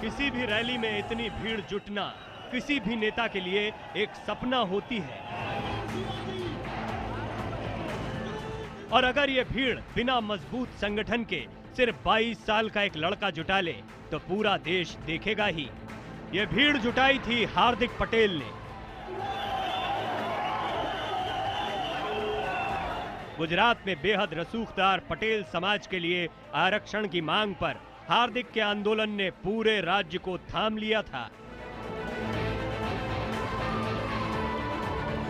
किसी भी रैली में इतनी भीड़ जुटना किसी भी नेता के लिए एक सपना होती है। और अगर ये भीड़ बिना मजबूत संगठन के सिर्फ 22 साल का एक लड़का जुटा ले तो पूरा देश देखेगा ही। ये भीड़ जुटाई थी हार्दिक पटेल ने। गुजरात में बेहद रसूखदार पटेल समाज के लिए आरक्षण की मांग पर हार्दिक के आंदोलन ने पूरे राज्य को थाम लिया था।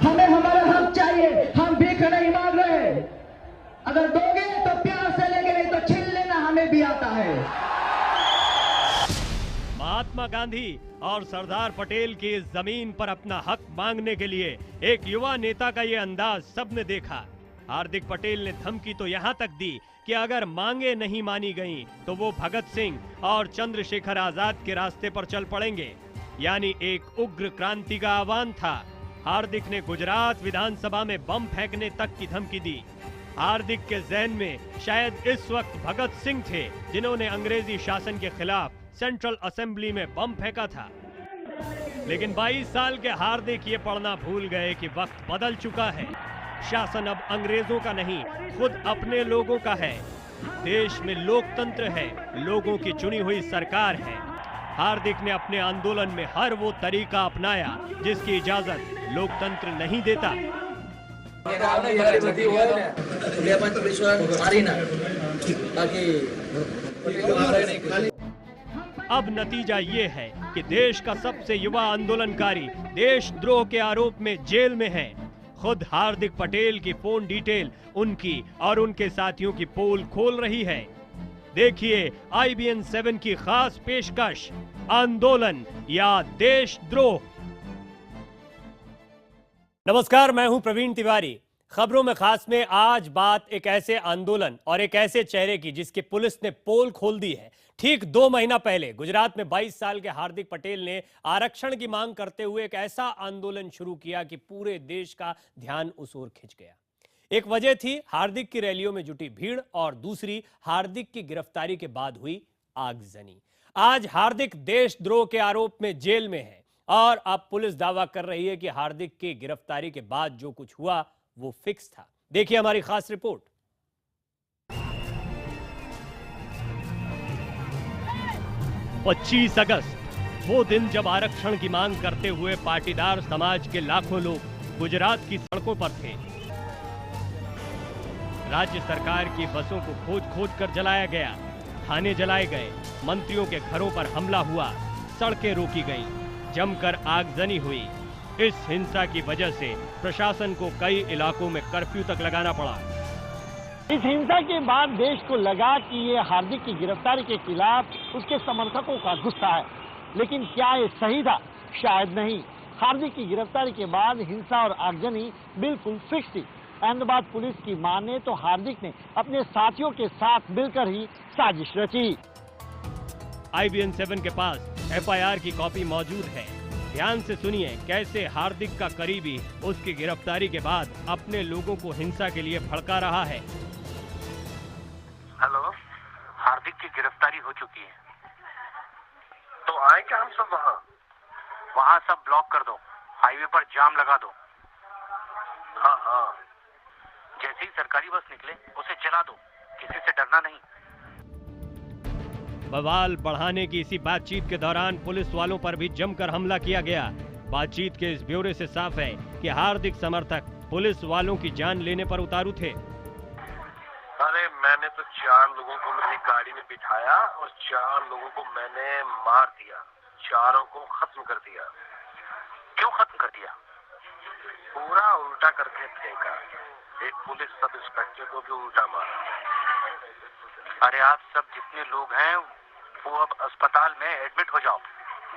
हमें हमारा हक चाहिए, हम भीख नहीं मांग रहे। अगर दोगे तो प्यार से लेंगे, नहीं तो छीन लेना हमें भी आता है। महात्मा गांधी और सरदार पटेल की इस जमीन पर अपना हक मांगने के लिए एक युवा नेता का ये अंदाज सबने देखा। हार्दिक पटेल ने धमकी तो यहां तक दी कि अगर मांगे नहीं मानी गईं तो वो भगत सिंह और चंद्रशेखर आजाद के रास्ते पर चल पड़ेंगे। यानी एक उग्र क्रांति का आह्वान था। हार्दिक ने गुजरात विधानसभा में बम फेंकने तक की धमकी दी। हार्दिक के ज़हन में शायद इस वक्त भगत सिंह थे जिन्होंने अंग्रेजी शासन के खिलाफ सेंट्रल असेंबली में बम फेंका था। लेकिन 22 साल के हार्दिक ये पढ़ना भूल गए कि वक्त बदल चुका है। शासन अब अंग्रेजों का नहीं, खुद अपने लोगों का है। देश में लोकतंत्र है, लोगों की चुनी हुई सरकार है। हार्दिक ने अपने आंदोलन में हर वो तरीका अपनाया जिसकी इजाजत लोकतंत्र नहीं देता। अब नतीजा ये है कि देश का सबसे युवा आंदोलनकारी देशद्रोह के आरोप में जेल में है। खुद हार्दिक पटेल की फोन डिटेल उनकी और उनके साथियों की पोल खोल रही है। देखिए IBN 7 की खास पेशकश, आंदोलन या देशद्रोह। नमस्कार, मैं हूं प्रवीण तिवारी। खबरों में खास में आज बात एक ऐसे आंदोलन और एक ऐसे चेहरे की जिसकी पुलिस ने पोल खोल दी है। ठीक 2 महीना पहले गुजरात में 22 साल के हार्दिक पटेल ने आरक्षण की मांग करते हुए एक ऐसा आंदोलन शुरू किया कि पूरे देश का ध्यान उस ओर खिंच गया। एक वजह थी हार्दिक की रैलियों में जुटी भीड़ और दूसरी हार्दिक की गिरफ्तारी के बाद हुई आगजनी। आज हार्दिक देशद्रोह के आरोप में जेल में है और अब पुलिस दावा कर रही है कि हार्दिक की गिरफ्तारी के बाद जो कुछ हुआ वो फिक्स था। देखिए हमारी खास रिपोर्ट। पच्चीस अगस्त, वो दिन जब आरक्षण की मांग करते हुए पाटीदार समाज के लाखों लोग गुजरात की सड़कों पर थे। राज्य सरकार की बसों को खोज खोज कर जलाया गया, थाने जलाए गए, मंत्रियों के घरों पर हमला हुआ, सड़कें रोकी गईं, जमकर आगजनी हुई। इस हिंसा की वजह से प्रशासन को कई इलाकों में कर्फ्यू तक लगाना पड़ा। इस हिंसा के बाद देश को लगा कि ये हार्दिक की गिरफ्तारी के खिलाफ उसके समर्थकों का गुस्सा है, लेकिन क्या ये सही था? शायद नहीं। हार्दिक की गिरफ्तारी के बाद हिंसा और आगजनी बिल्कुल फिक्स थी। अहमदाबाद पुलिस की माने तो हार्दिक ने अपने साथियों के साथ मिलकर ही साजिश रची। IBN 7 के पास FIR की कॉपी मौजूद है। ध्यान से सुनिए कैसे हार्दिक का करीबी उसकी गिरफ्तारी के बाद अपने लोगों को हिंसा के लिए भड़का रहा है। हेलो, हार्दिक की गिरफ्तारी हो चुकी है, तो आए क्या हम सब वहाँ सब ब्लॉक कर दो, हाईवे पर जाम लगा दो। हाँ, जैसे ही सरकारी बस निकले उसे चला दो, किसी से डरना नहीं। बवाल बढ़ाने की इसी बातचीत के दौरान पुलिस वालों पर भी जमकर हमला किया गया। बातचीत के इस ब्यौरे से साफ है कि हार्दिक समर्थक पुलिस वालों की जान लेने पर उतारू थे। अरे मैंने तो 4 लोगों को मेरी गाड़ी में बिठाया और 4 लोगों को मैंने मार दिया, चारों को खत्म कर दिया। क्यों खत्म कर दिया? पूरा उल्टा करके फेंका। एक पुलिस सब इंस्पेक्टर को भी उल्टा मारा। अरे आप सब जितने लोग हैं वो अब अस्पताल में एडमिट हो जाओ,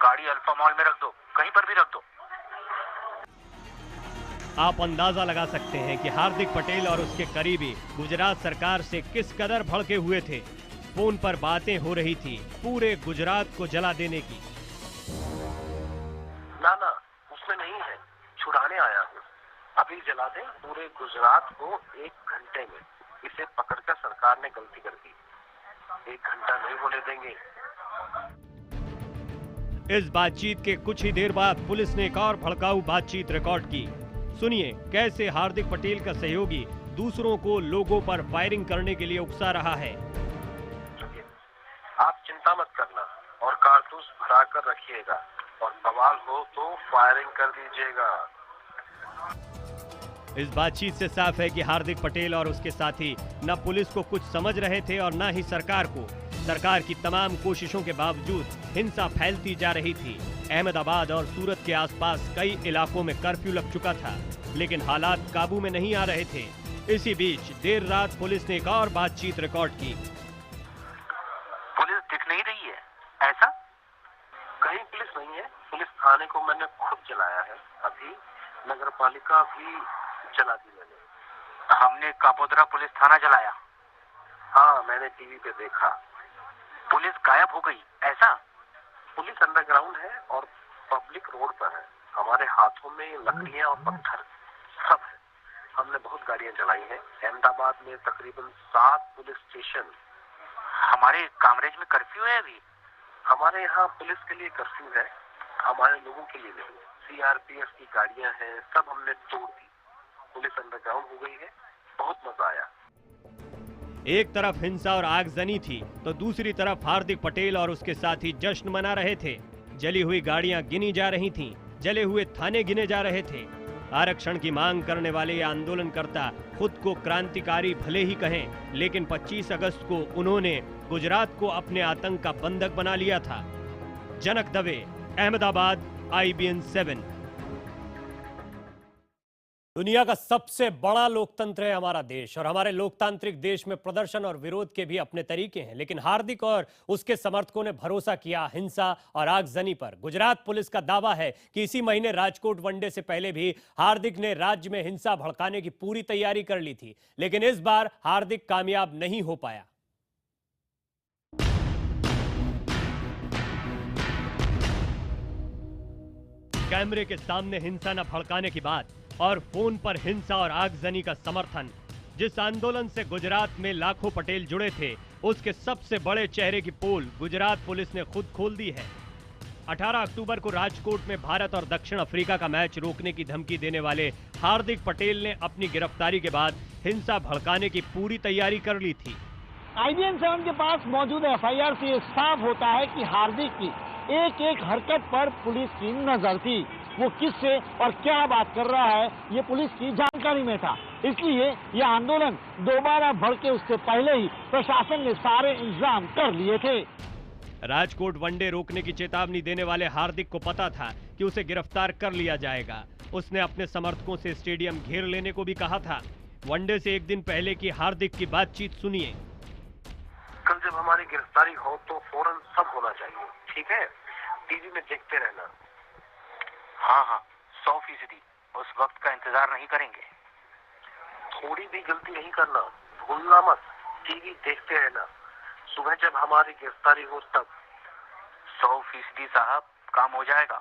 गाड़ी अल्फा मॉल में रख दो, कहीं पर भी रख दो। आप अंदाजा लगा सकते हैं कि हार्दिक पटेल और उसके करीबी गुजरात सरकार से किस कदर भड़के हुए थे। फोन पर बातें हो रही थी पूरे गुजरात को जला देने की। ना, उसमें नहीं है, छुड़ाने आया हूँ। अभी जला दें पूरे गुजरात को 1 घंटे में। इसे पकड़कर सरकार ने गलती कर दी, 1 घंटा नहीं होने देंगे। इस बातचीत के कुछ ही देर बाद पुलिस ने एक और भड़काऊ बातचीत रिकॉर्ड की। सुनिए कैसे हार्दिक पटेल का सहयोगी दूसरों को लोगों पर फायरिंग करने के लिए उकसा रहा है। आप चिंता मत करना और कारतूस भरा कर रखिएगा और सवाल हो तो फायरिंग कर दीजिएगा। इस बातचीत से साफ है कि हार्दिक पटेल और उसके साथी न पुलिस को कुछ समझ रहे थे और न ही सरकार को। सरकार की तमाम कोशिशों के बावजूद हिंसा फैलती जा रही थी। अहमदाबाद और सूरत के आसपास कई इलाकों में कर्फ्यू लग चुका था, लेकिन हालात काबू में नहीं आ रहे थे। इसी बीच देर रात पुलिस ने एक और बातचीत रिकॉर्ड की। पुलिस दिख नहीं रही है, ऐसा? कहीं पुलिस नहीं है। पुलिस थाने को मैंने खुद जलाया है, अभी नगर पालिका भी जला दी मैंने। हमने कापोद्रा पुलिस थाना जलाया। हाँ, मैंने टीवी पे देखा। पुलिस गायब हो गई, ऐसा? पुलिस अंडरग्राउंड है और पब्लिक रोड पर है। हमारे हाथों में लकड़ियां और पत्थर सब है। हमने बहुत गाड़ियां जलाई हैं। अहमदाबाद में तकरीबन 7 पुलिस स्टेशन। हमारे कामरेज में कर्फ्यू है अभी? हमारे यहाँ पुलिस के लिए कर्फ्यू है, हमारे लोगों के लिए नहीं। सीआरपीएफ की गाड़ियां हैं, सब हमने तोड़ दी। पुलिस अंडरग्राउंड हो गई है। बहुत मजा आया। एक तरफ हिंसा और आगजनी थी तो दूसरी तरफ हार्दिक पटेल और उसके साथी जश्न मना रहे थे। जली हुई गाड़ियां गिनी जा रही थीं, जले हुए थाने गिने जा रहे थे। आरक्षण की मांग करने वाले ये आंदोलनकर्ता खुद को क्रांतिकारी भले ही कहें, लेकिन 25 अगस्त को उन्होंने गुजरात को अपने आतंक का बंधक बना लिया था। जनक दवे, अहमदाबाद, IBN 7। दुनिया का सबसे बड़ा लोकतंत्र है हमारा देश, और हमारे लोकतांत्रिक देश में प्रदर्शन और विरोध के भी अपने तरीके हैं। लेकिन हार्दिक और उसके समर्थकों ने भरोसा किया हिंसा और आगजनी पर। गुजरात पुलिस का दावा है कि इसी महीने राजकोट वनडे से पहले भी हार्दिक ने राज्य में हिंसा भड़काने की पूरी तैयारी कर ली थी, लेकिन इस बार हार्दिक कामयाब नहीं हो पाया। कैमरे के सामने हिंसा न भड़काने की बात और फोन पर हिंसा और आगजनी का समर्थन। जिस आंदोलन से गुजरात में लाखों पटेल जुड़े थे, उसके सबसे बड़े चेहरे की पोल गुजरात पुलिस ने खुद खोल दी है। 18 अक्टूबर को राजकोट में भारत और दक्षिण अफ्रीका का मैच रोकने की धमकी देने वाले हार्दिक पटेल ने अपनी गिरफ्तारी के बाद हिंसा भड़काने की पूरी तैयारी कर ली थी। IBN 7 के पास मौजूद FIR से साफ होता है कि हार्दिक की एक एक हरकत पर पुलिस की नजर थी। वो किससे और क्या बात कर रहा है, ये पुलिस की जानकारी में था। इसलिए यह आंदोलन दोबारा भड़के उससे पहले ही प्रशासन ने सारे इंतजाम कर लिए थे। राजकोट वनडे रोकने की चेतावनी देने वाले हार्दिक को पता था कि उसे गिरफ्तार कर लिया जाएगा। उसने अपने समर्थकों से स्टेडियम घेर लेने को भी कहा था। वनडे से एक दिन पहले की हार्दिक की बातचीत सुनिए। कल जब हमारी गिरफ्तारी हो तो फौरन सब होना चाहिए, ठीक है? टीवी में देखते रहना। हाँ, 100%। उस वक्त का इंतजार नहीं करेंगे। थोड़ी भी गलती नहीं करना, भूलना मत। टीवी देखते रहना। सुबह जब हमारी गिरफ्तारी हो तब। 100% साहब, काम हो जाएगा।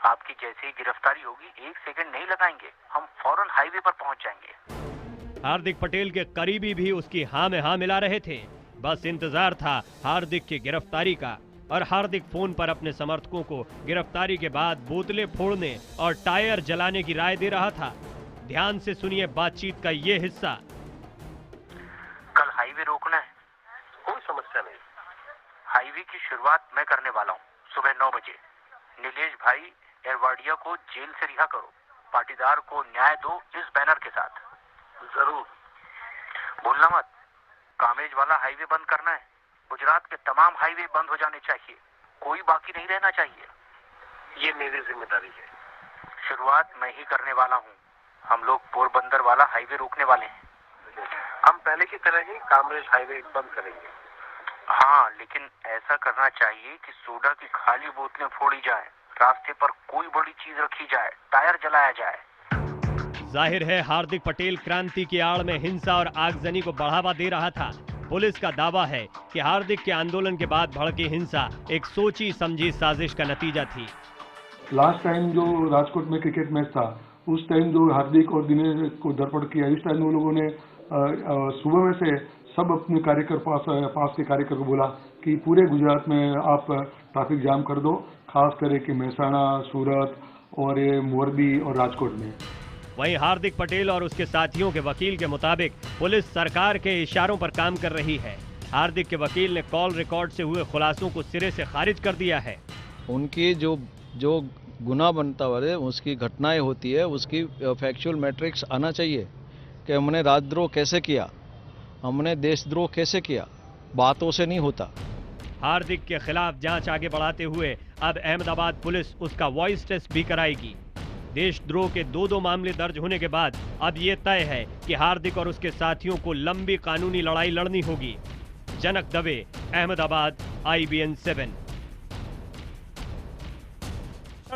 आपकी जैसे ही गिरफ्तारी होगी 1 सेकंड नहीं लगाएंगे, हम फौरन हाईवे पर पहुंच जाएंगे। हार्दिक पटेल के करीबी भी उसकी हाँ में हाँ मिला रहे थे। बस इंतजार था हार्दिक की गिरफ्तारी का, और हार्दिक फोन पर अपने समर्थकों को गिरफ्तारी के बाद बोतलें फोड़ने और टायर जलाने की राय दे रहा था। ध्यान से सुनिए बातचीत का ये हिस्सा। कल हाईवे रोकना है। कोई समस्या नहीं। हाईवे की शुरुआत मैं करने वाला हूँ सुबह 9 बजे। नीलेश भाई एरवाडिया को जेल से रिहा करो, पाटीदार को न्याय दो इस बैनर के साथ। जरूर। भूलना मत, कामेज वाला हाईवे बंद करना है। गुजरात के तमाम हाईवे बंद हो जाने चाहिए, कोई बाकी नहीं रहना चाहिए। ये मेरी जिम्मेदारी है। शुरुआत मैं ही करने वाला हूँ। हम लोग पोरबंदर वाला हाईवे रोकने वाले हैं। हम पहले की तरह ही कामरेज हाईवे बंद करेंगे। हाँ, लेकिन ऐसा करना चाहिए कि सोडा की खाली बोतलें फोड़ी जाए, रास्ते पर कोई बड़ी चीज रखी जाए, टायर जलाया जाए। जाहिर है हार्दिक पटेल क्रांति की आड़ में हिंसा और आगजनी को बढ़ावा दे रहा था। पुलिस का दावा है कि हार्दिक के आंदोलन के बाद भड़की हिंसा एक सोची समझी साजिश का नतीजा थी। लास्ट टाइम जो राजकोट में क्रिकेट मैच था, उस टाइम जो हार्दिक और दिनेश को धरपकड़ किया, इस टाइम वो लोगों ने सुबह में से सब अपने पास के कार्यकर को बोला कि पूरे गुजरात में आप ट्रैफिक जाम कर दो, खास करके मेहसाणा, सूरत और ये मोरबी और राजकोट में। वहीं हार्दिक पटेल और उसके साथियों के वकील के मुताबिक पुलिस सरकार के इशारों पर काम कर रही है। हार्दिक के वकील ने कॉल रिकॉर्ड से हुए खुलासों को सिरे से खारिज कर दिया है। उनकी जो गुनाह बनता है, उसकी घटनाएं होती है, उसकी फैक्चुअल मैट्रिक्स आना चाहिए कि हमने राजद्रोह कैसे किया, हमने देशद्रोह कैसे किया, बातों से नहीं होता। हार्दिक के खिलाफ जांच आगे बढ़ाते हुए अब अहमदाबाद पुलिस उसका वॉइस टेस्ट भी कराएगी। देशद्रोह के दो मामले दर्ज होने के बाद अब ये तय है कि हार्दिक और उसके साथियों को लंबी कानूनी लड़ाई लड़नी होगी। जनक दवे, अहमदाबाद, IBN 7।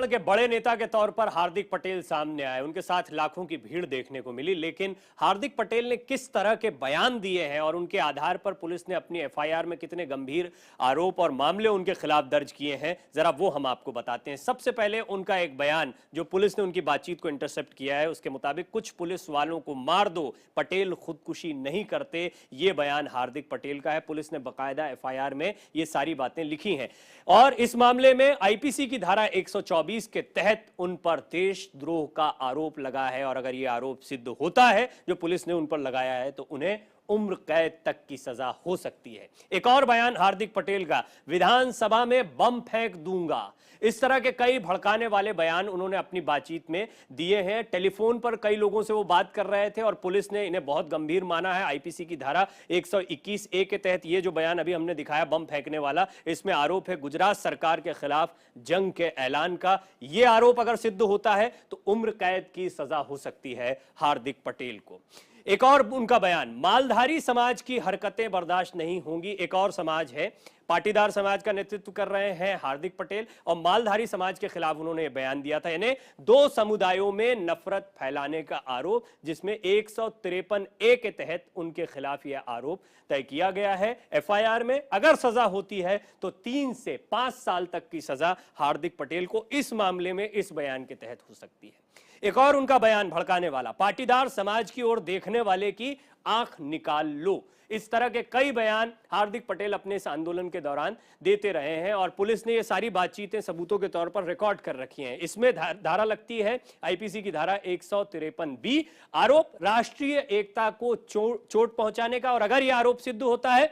के बड़े नेता के तौर पर हार्दिक पटेल सामने आए, उनके साथ लाखों की भीड़ देखने को मिली, लेकिन हार्दिक पटेल ने किस तरह के बयान दिए हैं और उनके आधार पर पुलिस ने अपनी FIR में कितने गंभीर आरोप और मामले उनके खिलाफ दर्ज किए हैं, जरा वो हम आपको बताते हैं। सबसे पहले उनका एक बयान जो पुलिस ने उनकी बातचीत को इंटरसेप्ट किया है, उसके मुताबिक कुछ पुलिस वालों को मार दो, पटेल खुदकुशी नहीं करते, ये बयान हार्दिक पटेल का है। पुलिस ने बाकायदा FIR में ये सारी बातें लिखी हैं और इस मामले में IPC की धारा 124 के तहत उन पर देशद्रोह का आरोप लगा है और अगर यह आरोप सिद्ध होता है जो पुलिस ने उन पर लगाया है तो उन्हें उम्र कैद तक की सजा हो सकती है। एक और बयान हार्दिक पटेल का, विधानसभा में बम फेंक दूंगा। इस तरह के कई भड़काने वाले बयान उन्होंने अपनी बातचीत में दिए हैं। टेलीफोन पर कई लोगों से वो बात कर रहे थे और पुलिस ने इन्हें बहुत गंभीर माना है। IPC की धारा 121A के तहत ये जो बयान अभी हमने दिखाया बम फेंकने वाला, इसमें आरोप है गुजरात सरकार के खिलाफ जंग के ऐलान का। यह आरोप अगर सिद्ध होता है तो उम्र कैद की सजा हो सकती है हार्दिक पटेल को। एक और उनका बयान, मालधारी समाज की हरकतें बर्दाश्त नहीं होंगी। एक और समाज है, पाटीदार समाज का नेतृत्व कर रहे हैं हार्दिक पटेल और मालधारी समाज के खिलाफ उन्होंने बयान दिया था। इन्हें दो समुदायों में नफरत फैलाने का आरोप, जिसमें 153A के तहत उनके खिलाफ यह आरोप तय किया गया है। FIR में अगर सजा होती है तो 3 से 5 साल तक की सजा हार्दिक पटेल को इस मामले में इस बयान के तहत हो सकती है। एक और उनका बयान भड़काने वाला, पाटीदार समाज की ओर देखने वाले की आंख निकाल लो। इस तरह के कई बयान हार्दिक पटेल अपने इस आंदोलन के दौरान देते रहे हैं और पुलिस ने ये सारी बातचीतें सबूतों के तौर पर रिकॉर्ड कर रखी हैं। इसमें धारा लगती है IPC की धारा 153B, आरोप राष्ट्रीय एकता को चोट पहुंचाने का और अगर यह आरोप सिद्ध होता है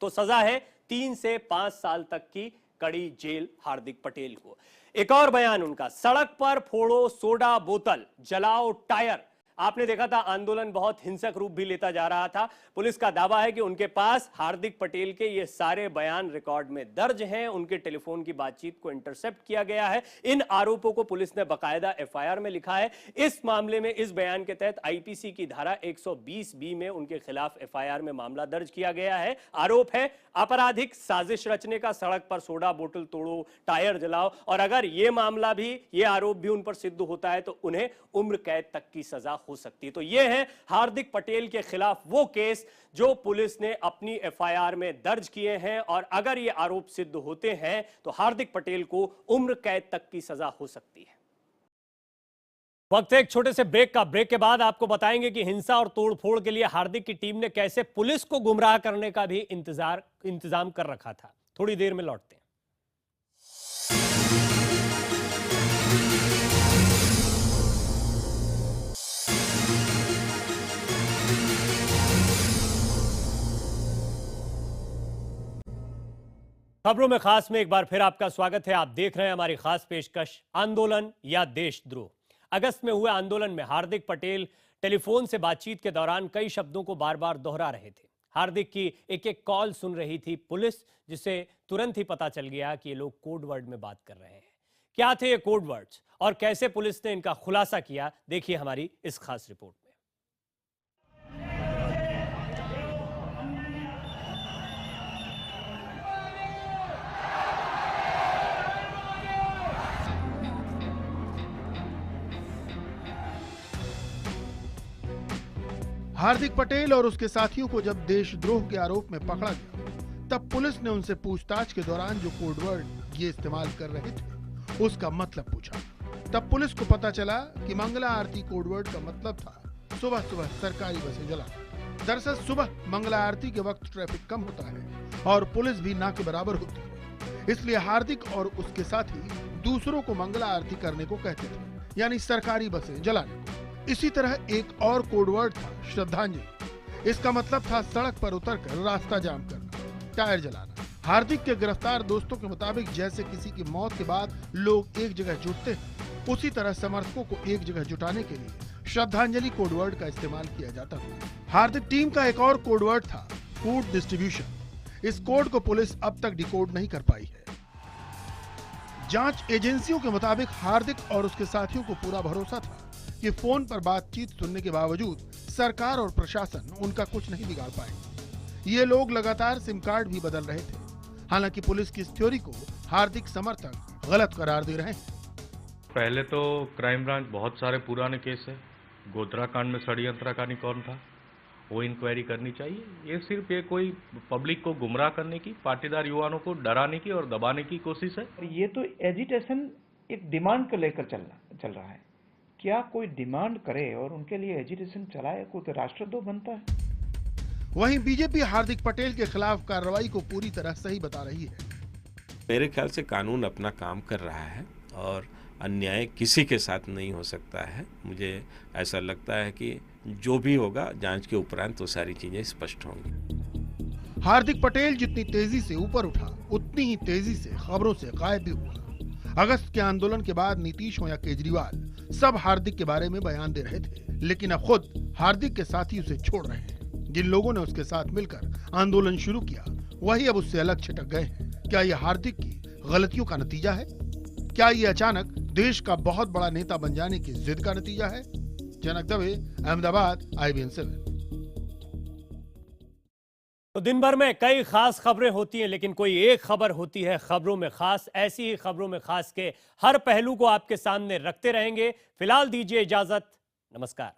तो सजा है 3 से 5 साल तक की कड़ी जेल हार्दिक पटेल को। एक और बयान उनका, सड़क पर फोड़ो सोडा बोतल, जलाओ टायर। आपने देखा था आंदोलन बहुत हिंसक रूप भी लेता जा रहा था। पुलिस का दावा है कि उनके पास हार्दिक पटेल के ये सारे बयान रिकॉर्ड में दर्ज हैं, उनके टेलीफोन की बातचीत को इंटरसेप्ट किया गया है। इन आरोपों को पुलिस ने बाकायदा FIR में लिखा है। इस मामले में इस बयान के तहत IPC की धारा 120B में उनके खिलाफ FIR में मामला दर्ज किया गया है। आरोप है आपराधिक साजिश रचने का, सड़क पर सोडा बोतल तोड़ो, टायर जलाओ और अगर यह मामला भी, यह आरोप भी उन पर सिद्ध होता है तो उन्हें उम्र कैद तक की सजा हो सकती है। तो यह है हार्दिक पटेल के खिलाफ वो केस जो पुलिस ने अपनी FIR में दर्ज किए हैं और अगर ये आरोप सिद्ध होते हैं तो हार्दिक पटेल को उम्र कैद तक की सजा हो सकती है। वक्त एक छोटे से ब्रेक का। ब्रेक के बाद आपको बताएंगे कि हिंसा और तोड़फोड़ के लिए हार्दिक की टीम ने कैसे पुलिस को गुमराह करने का भी इंतजाम कर रखा था। थोड़ी देर में लौटते हैं। खबरों में खास में एक बार फिर आपका स्वागत है। आप देख रहे हैं हमारी खास पेशकश, आंदोलन या देशद्रोह। अगस्त में हुए आंदोलन में हार्दिक पटेल टेलीफोन से बातचीत के दौरान कई शब्दों को बार बार दोहरा रहे थे। हार्दिक की एक एक कॉल सुन रही थी पुलिस, जिसे तुरंत ही पता चल गया कि ये लोग कोड वर्ड में बात कर रहे हैं। क्या थे ये कोड वर्ड्स और कैसे पुलिस ने इनका खुलासा किया, देखिए हमारी इस खास रिपोर्ट में। हार्दिक पटेल और उसके साथियों को जब देशद्रोह के आरोप में पकड़ा गया, तब पुलिस ने उनसे पूछताछ के दौरान जो कोडवर्ड ये इस्तेमाल कर रहे थे उसका मतलब पूछा। तब पुलिस को पता चला कि मंगला आरती कोडवर्ड का मतलब था सुबह सुबह सरकारी बसें जला। दरअसल सुबह मंगला आरती के वक्त ट्रैफिक कम होता है और पुलिस भी ना के बराबर होती है, इसलिए हार्दिक और उसके साथी दूसरों को मंगला आरती करने को कहते थे, यानी सरकारी बसें जलाने को। इसी तरह एक और कोडवर्ड था श्रद्धांजलि। इसका मतलब था सड़क पर उतरकर रास्ता जाम करना, टायर जलाना। हार्दिक के गिरफ्तार दोस्तों के मुताबिक जैसे किसी की मौत के बाद लोग एक जगह जुटते हैं, उसी तरह समर्थकों को एक जगह जुटाने के लिए श्रद्धांजलि कोडवर्ड का इस्तेमाल किया जाता था। हार्दिक टीम का एक और कोडवर्ड था फूड डिस्ट्रीब्यूशन। इस कोड को पुलिस अब तक डिकोड नहीं कर पाई है। जांच एजेंसियों के मुताबिक हार्दिक और उसके साथियों को पूरा भरोसा था कि फोन पर बातचीत सुनने के बावजूद सरकार और प्रशासन उनका कुछ नहीं बिगाड़ पाएंगे। ये लोग लगातार सिम कार्ड भी बदल रहे थे। हालांकि पुलिस की इस थ्योरी को हार्दिक समर्थक गलत करार दे रहे हैं। पहले तो क्राइम ब्रांच बहुत सारे पुराने केस है, गोधरा कांड में षड्यंत्रकारी कौन था वो इंक्वायरी करनी चाहिए। ये सिर्फ ये कोई पब्लिक को गुमराह करने की, पाटीदार युवाओं को डराने की और दबाने की कोशिश है। ये तो एजिटेशन एक डिमांड को लेकर चल रहा है। क्या कोई डिमांड करे और उनके लिए एजिटेशन चलाए, कोई तो राष्ट्रद्रोह बनता है। वहीं बीजेपी हार्दिक पटेल के खिलाफ कार्रवाई को पूरी तरह सही बता रही है। मेरे ख्याल से कानून अपना काम कर रहा है और अन्याय किसी के साथ नहीं हो सकता है। मुझे ऐसा लगता है कि जो भी होगा जांच के उपरांत तो सारी चीजें स्पष्ट होंगी। हार्दिक पटेल जितनी तेजी से ऊपर उठा, उतनी ही तेजी से खबरों से गायब भी हुआ। अगस्त के आंदोलन के बाद नीतीश हो या केजरीवाल, सब हार्दिक के बारे में बयान दे रहे थे, लेकिन अब खुद हार्दिक के साथी उसे छोड़ रहे हैं। जिन लोगों ने उसके साथ मिलकर आंदोलन शुरू किया, वही अब उससे अलग छिटक गए हैं। क्या ये हार्दिक की गलतियों का नतीजा है? क्या ये अचानक देश का बहुत बड़ा नेता बन जाने की जिद का नतीजा है? जनक दवे, अहमदाबाद, IBN 7। तो दिन भर में कई खास खबरें होती हैं, लेकिन कोई एक खबर होती है खबरों में खास। ऐसी ही खबरों में खास के हर पहलू को आपके सामने रखते रहेंगे। फिलहाल दीजिए इजाजत, नमस्कार।